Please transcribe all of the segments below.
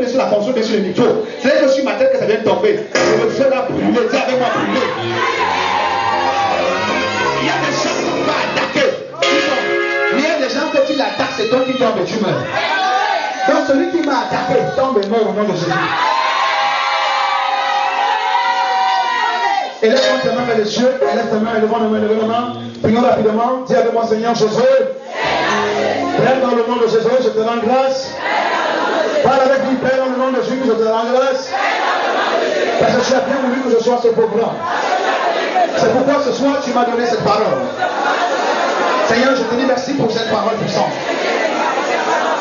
sur la fonction sur le micro. C'est que sur ma tête que ça vient de tomber. Je me fais la brûler. Dis avec moi brûler. Il y a des gens qui vont attaquer. Il y a des gens que tu l'attaques, c'est toi qui tombes et tu meurs. Donc celui qui m'a attaqué tombe et meurt au nom de Jésus. Élève tes mains vers les cieux, élève tes mains, élève les mains. Prions rapidement. Dis avec moi, Seigneur Jésus. Père, dans le nom de Jésus, je te rends grâce. Parle avec lui, Père, dans le nom de Jésus, je te rends grâce. Parce que tu as bien voulu que je sois ce programme. C'est pourquoi ce soir, tu m'as donné cette parole. Seigneur, je te dis merci pour cette parole puissante.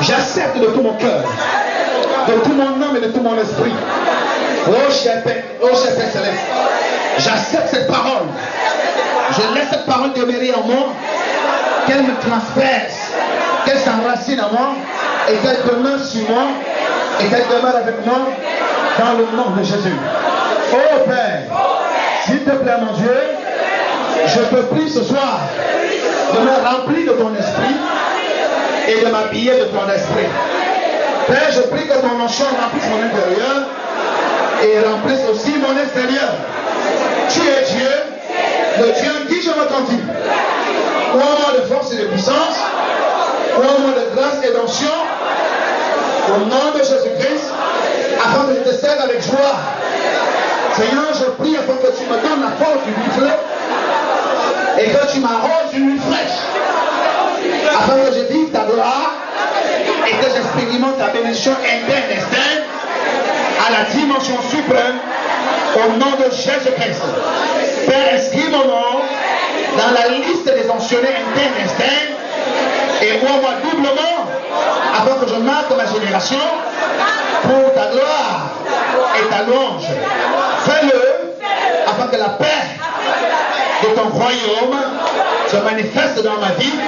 J'accepte de tout mon cœur, de tout mon âme et de tout mon esprit. Oh, cher Père Céleste, j'accepte cette parole. Je laisse cette parole demeurer en moi, qu'elle me transperce, qu'elle s'enracine en moi, et qu'elle demeure sur moi, et qu'elle demeure avec moi, dans le nom de Jésus. Oh Père, s'il te plaît mon Dieu, je te prie ce soir de me remplir de ton esprit et de m'habiller de ton esprit. Père, je prie que ton onction remplisse mon intérieur et remplisse aussi mon extérieur. Tu es Dieu, le Dieu en qui je me confie. Ouvre-moi de force et de puissance, ouvre-moi de grâce et d'onction, au nom de Jésus-Christ, afin que je te serve avec joie. Seigneur, je prie afin que tu me donnes la force du buffle et que tu m'arroses d'une nuit fraîche, afin que je vive ta gloire et que j'expérimente ta bénédiction interne et externe à la dimension suprême au nom de Jésus-Christ. Père, inscris mon nom dans la liste des onctionnés internes et externes et moi doublement afin que je marque ma génération pour ta gloire et ta louange. Fais-le afin que la paix de ton royaume se manifeste dans ma vie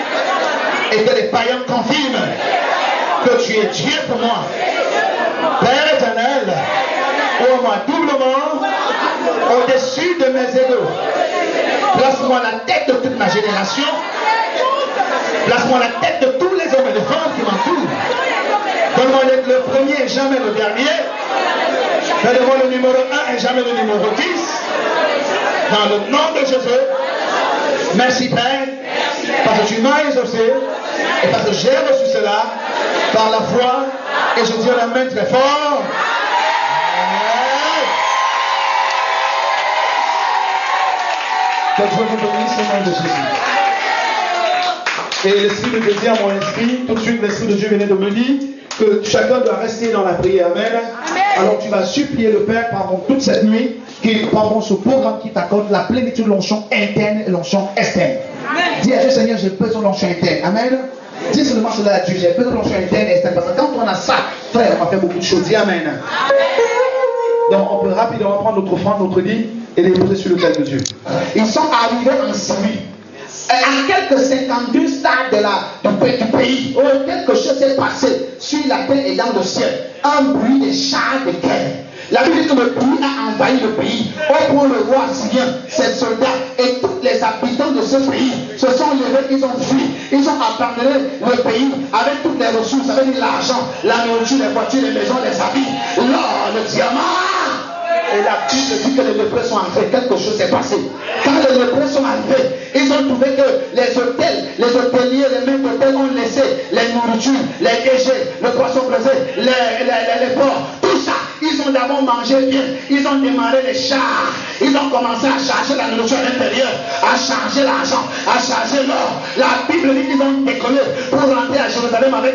et que les païens confirment que tu es Dieu pour moi. Père éternel, ouvre-moi doublement au-dessus de mes égaux. Place-moi la tête de toute ma génération. Place-moi la tête de tous les hommes et les femmes qui m'entourent. Donne-moi d'être le premier et jamais le dernier. Fais-moi le numéro 1 et jamais le numéro 10. Dans le nom de Jésus. Merci Père, parce que tu m'as exaucé et parce que j'ai reçu cela par la foi. Et je dis amen très fort. Que Dieu vous bénisse au nom de Jésus. Et l'Esprit de Dieu dit à mon esprit, tout de suite l'Esprit de Dieu venait de me dire que chacun doit rester dans la prière. Amen. Alors tu vas supplier le Père pendant toute cette nuit, qu'il pendant ce programme qui t'accorde la plénitude de l'onction interne et l'onction externe. Dis à Dieu, Seigneur, j'ai besoin de l'onction interne. Amen. Dis seulement cela à Dieu, j'ai besoin de l'onction interne et externe. Parce que quand on a ça, frère, on va faire beaucoup de choses. Dis Amen. Donc on peut rapidement prendre notre offrande, notre lit et les poser sur le cœur de Dieu. Ils sont arrivés en Syrie. À quelques 52 stades du pays, où quelque chose s'est passé sur la terre et dans le ciel. Un bruit de chars de guerre. La Bible dit que le bruit a envahi le pays. Au point le roi syrien, ses soldats et tous les habitants de ce pays se sont levés, ils ont fui. Ils ont abandonné le pays avec toutes les ressources, avec l'argent, la nourriture, les voitures, les maisons, les habits, l'or, le diamant. Et la Bible dit que les lépreux sont entrés, quelque chose s'est passé. Quand les lépreux sont arrivés, ils ont trouvé que les hôtels, les hôteliers, les maîtres d'hôtel ont laissé les nourritures, les déchets, le poisson braisé, les porcs, tout ça. Ils ont d'abord mangé bien, ils ont démarré les chars, ils ont commencé à charger la nourriture à l'intérieur, à charger l'argent, à charger l'or. La Bible dit qu'ils ont décollé pour rentrer à Jérusalem avec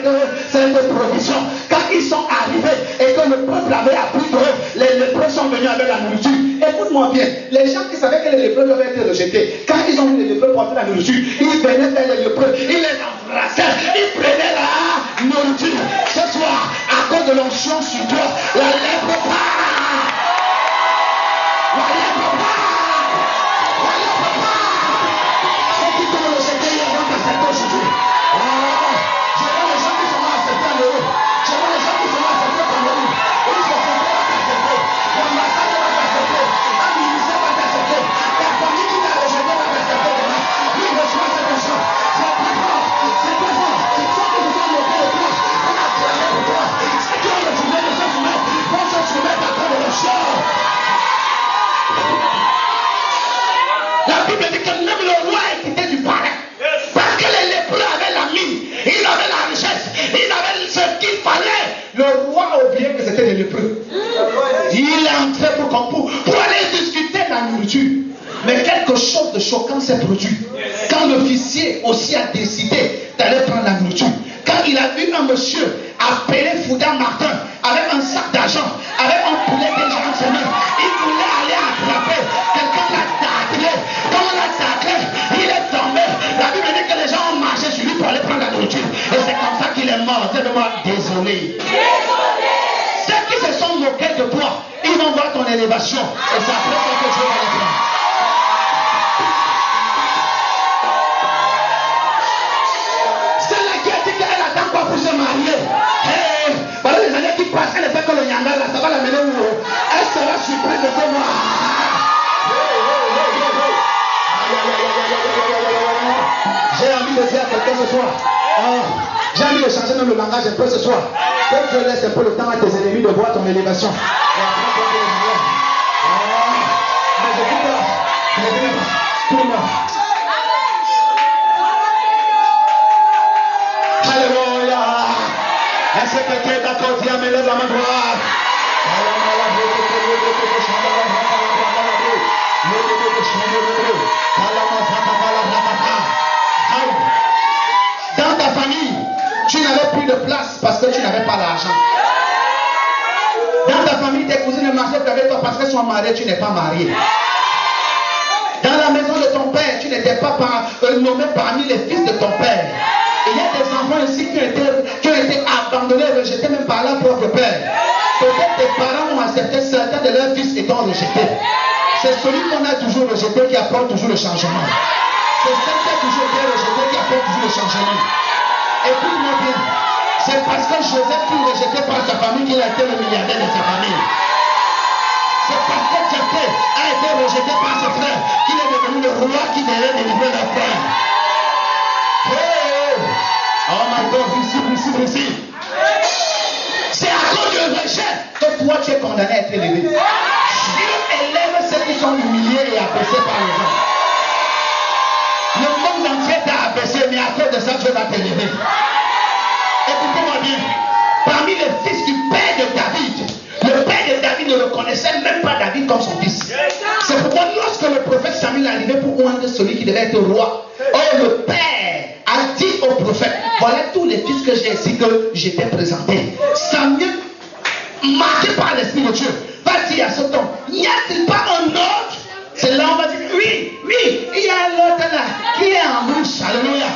cette provision. Quand ils sont arrivés et que le peuple avait appris que les lépreux sont venus avec la nourriture, écoute-moi bien, les gens qui savaient que les lépreux devaient être rejetés, quand ils ont vu les lépreux porter la nourriture, ils venaient vers les lépreux, ils les embrassaient, ils prenaient la nourriture. Ce soir, à cause de l'onction sur toi, la lèpre part. La lèpre part. La lèpre part. Ceux qui t'ont rejeté, ils vont t'accepter aujourd'hui. Je vois les gens qui sont acceptés en Europe. Je vois les gens qui sont acceptés en Europe. Ils sont acceptés. L'ambassade va t'accepter. Un ministère va t'accepter. Ta famille qui t'a rejeté va t'accepter demain. Oui, reçois cette onction. C'est très fort. C'est très fort. Ceux qui vous ont montré le place, on a prié pour toi. Ceux qui ont refusé de se soumettre. me dit que même le roi est quitté du palais. Parce que les lépreux avaient la mine, ils avaient la richesse, ils avaient ce qu'il fallait. Le roi a oublié que c'était des lépreux. Il est entré pour aller discuter de la nourriture. Mais quelque chose de choquant s'est produit. Quand l'officier aussi a décidé d'aller prendre la nourriture. Quand il a vu un monsieur appelé Fouda Martin avec un sac d'argent, avec un poulet déjà en ses mains, il voulait aller attraper. Quelqu'un l'a taclé. Quand on l'a taclé, il est tombé. La Bible dit que les gens ont marché sur lui pour aller prendre la nourriture. Et c'est comme ça qu'il est mort. Dis-moi, désolé. Ceux qui se sont moqués de toi, ils vont voir ton élévation. Et c'est après ça que Dieu va les prendre. Pour se marier. Voilà les années qui passent, elle ne fait que le nyanga là, ça va l'amener où? Elle sera surprise de te voir. J'ai envie de dire à quelqu'un ce soir. J'ai envie de changer même le langage un peu ce soir. Que Dieu laisse un peu le temps à tes ennemis de voir ton élévation. Mais je dis que tout le monde. Alléluia. Est-ce que quelqu'un est d'accord? Dis amen, lève la main droite. Dans ta famille, tu n'avais plus de place parce que tu n'avais pas l'argent. Dans ta famille, tes cousines ne marchaient plus avec toi parce qu'elles sont mariées, tu n'es pas marié. Dans la maison de ton père, tu n'étais pas nommé parmi les fils de ton père. Il y a des enfants ici qui ont été abandonnés, rejetés même par leur propre père. Peut-être tes parents ont accepté certains de leurs fils étant rejetés. C'est celui qu'on a toujours rejeté qui apporte toujours le changement. C'est celui qui a toujours été rejeté qui apporte toujours le changement. Écoute-moi bien. C'est parce que Joseph fut rejeté par sa famille qu'il a été le milliardaire de sa famille. C'est parce que Jephthé a été rejeté par ses frères qu'il est devenu le roi qui devait délivrer leurs frères. Oh my God, ici. C'est à cause du rejet que toi tu es condamné à être élevé. Dieu élève ceux qui sont humiliés et abaissés par les gens. Le monde entier t'a abaissé, mais à cause de ça, Dieu va t'élever. Écoutez-moi bien. Parmi les fils du père de David, le père de David ne reconnaissait même pas David comme son fils. C'est pourquoi lorsque le prophète Samuel est arrivé pour oindre celui qui devait être roi, le père a dit au prophète, voilà tous les fils que j'ai ici que je t'ai présentés. Samuel, marqué par l'Esprit de Dieu, va dire à ce temps, n'y a-t-il pas un autre? C'est là on va dire, oui, il y a l'autre là qui est en bouche. Alléluia.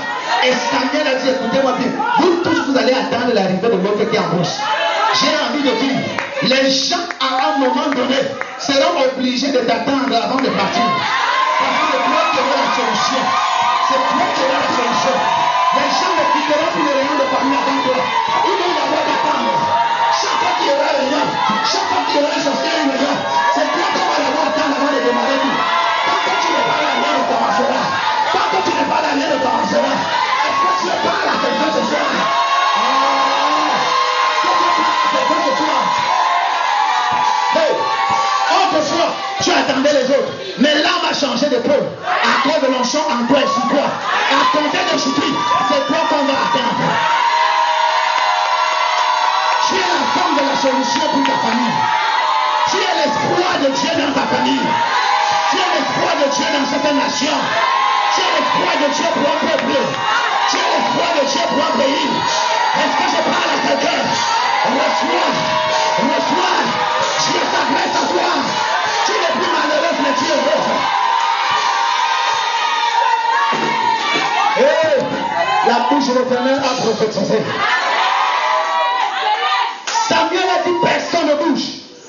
Et Samuel a dit, écoutez-moi bien, vous tous vous allez attendre l'arrivée de l'autre qui est en bouche. J'ai envie de dire, les gens à un moment donné seront obligés de t'attendre avant de partir. Parce que c'est toi qui auras la solution. C'est toi qui auras la solution. Les gens ne quitteront plus les rayons de famille avant toi. Ils vont d'abord t'attendre. Chaque fois qu'il y aura un rayon, chaque fois qu'il y aura un sorcier un rayon, c'est toi qui vas d'abord attendre avant de démarrer tout. Tant que tu n'es pas là, rien ne commencera. Tant que tu n'es pas là, rien ne commencera. Est-ce que tu es pas là quelqu'un ce soir? Autrefois, tu attendais les autres, mais l'âme a changé de peau. À cause de l'onction en toi et sur toi. À compter d'aujourd'hui, c'est toi qu'on va attendre. Tu es la femme de la solution pour ta famille. Tu es l'espoir de Dieu dans ta famille. Tu es l'espoir de Dieu dans cette nation. Tu es l'espoir de Dieu pour un peuple. Tu es l'espoir de Dieu pour un pays. Est-ce que je parle à quelqu'un? Reçois. Dieu s'adresse à toi. Tu n'es plus malheureux, mais tu es heureux. La bouche de l'Éternel a prophétisé. Samuel a dit personne ne bouge.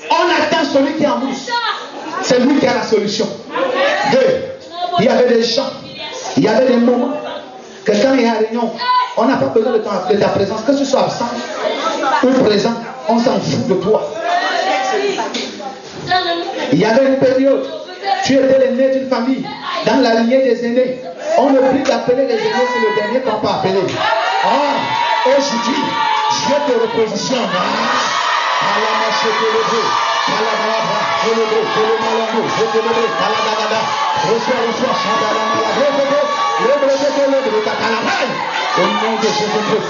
On attend celui qui est en bouche. C'est lui qui a la solution. Il y avait des gens, il y avait des moments que quand il y a une réunion, on n'a pas besoin de ta présence, que tu sois absent ou présent, on s'en fout de toi. Il y avait une période, tu étais l'aîné d'une famille, dans la lignée des aînés. On oublie d'appeler les aînés, c'est le dernier qu'on peut appeler. Aujourd'hui, Dieu te repositionne. Au nom de Jésus-Christ.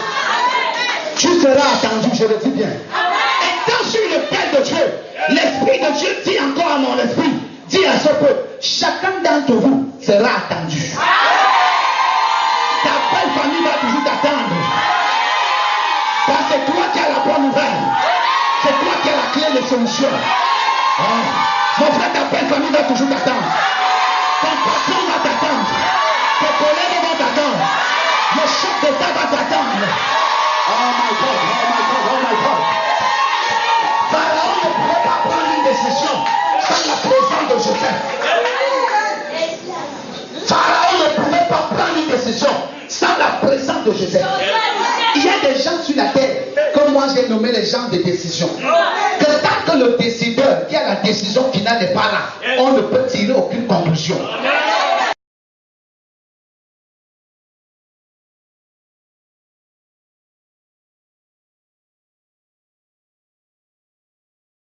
Tu seras attendu, je le dis bien. Et quand je suis le Père de Dieu, l'Esprit de Dieu dit encore à mon esprit, dit à ce peuple, chacun d'entre vous sera attendu. Ta belle famille va toujours t'attendre. Parce que c'est toi qui as la bonne nouvelle. C'est toi qui as la clé de solution. Mon frère, ta belle famille va toujours t'attendre. Ton patron va t'attendre. Tes collègues vont t'attendre. Le chef d'État va t'attendre. Oh my God, oh my God, oh my God. Pharaon ne pouvait pas prendre une décision sans la présence de Joseph. Pharaon ne pouvait pas prendre une décision sans la présence de Joseph. Il y a des gens sur la terre, comme moi j'ai nommé les gens de décision. Que tant que le décideur qui a la décision finale n'est pas là, on ne peut tirer aucune conclusion.